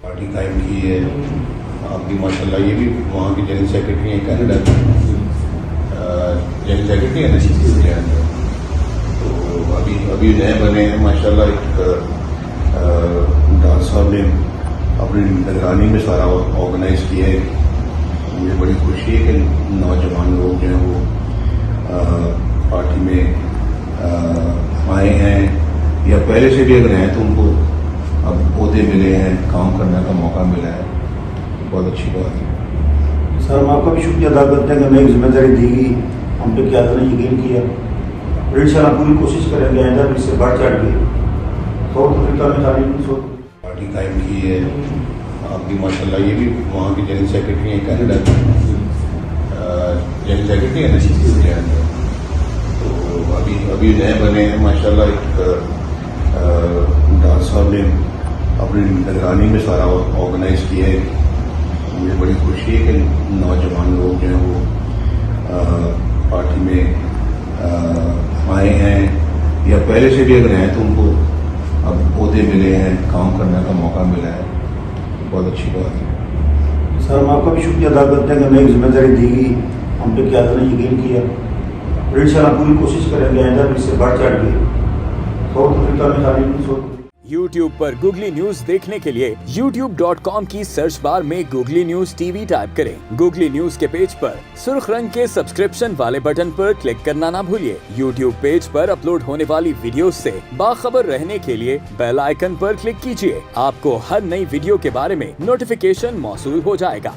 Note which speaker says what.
Speaker 1: Party قائم کی ہے آپ بھی ماشاءاللہ. یہ بھی وہاں کے جنرل سیکرٹری ہیں کینیڈا کے, جنرل سیکرٹری ہیں نا, تو ابھی نئے بنے ہیں ماشاءاللہ. ایک ڈار صاحب نے اپنی نگرانی میں سارا آرگنائز کیا ہے. مجھے بڑی خوشی ہے کہ نوجوان لوگ جو ہیں وہ پارٹی میں آئے ہیں, یا پہلے سے بھی اگر ہیں تو ان کو اب عہدے ملے ہیں, کام کرنے کا موقع ملا ہے. بہت اچھی بات ہے.
Speaker 2: سر ہم آپ کا بھی شکریہ ادا کرتے ہیں کہ ہمیں ایک ذمہ داری دی گئی, ہم پہ کیا نے یقین کیا. اور ان شاء اللہ پوری کوشش کریں گے آئندہ بھی اس سے بڑھ چڑھ کے ساؤتھ افریقہ میں تعلیم
Speaker 1: پارٹی قائم کی ہے آپ بھی ماشاءاللہ. یہ بھی وہاں کے جنرل سیکرٹری ہیں کینیڈا کے, جنرل سیکرٹری ہیں نا, تو ابھی نئے بنے ہیں ماشاءاللہ. ایک ڈار صاحب نے اپنی نگرانی میں سارا آرگنائز کیا ہے. مجھے بڑی خوشی ہے کہ نوجوان لوگ جو ہیں وہ پارٹی میں آئے ہیں, یا پہلے سے بھی اگر ہیں تو ان کو اب عہدے ملے ہیں, کام کرنے کا موقع ملا ہے. بہت اچھی بات ہے.
Speaker 2: سر ہم آپ کا بھی شکریہ ادا کرتے ہیں کہ ہمیں ایک ذمہ داری دی گئی, ہم پہ کیا نے یقین کیا. اور ان شاء اللہ پوری کوشش کریں گے آئندہ بھی اس سے بڑھ چڑھ کے ساؤتھ افریقہ میں تعلیم
Speaker 3: YouTube پر گوگلی نیوز دیکھنے کے لیے youtube.com کی سرچ بار میں googly news T V type کریں. گوگلی نیوز کے پیج پر سرخ رنگ کے سبسکرپشن والے بٹن پر کلک کرنا نہ بھولیے. YouTube پیج پر اپلوڈ ہونے والی ویڈیوز سے باخبر رہنے کے لیے بیل آئیکن پر کلک کیجیے. آپ کو ہر نئی ویڈیو کے بارے میں نوٹیفیکیشن موصول ہو جائے گا.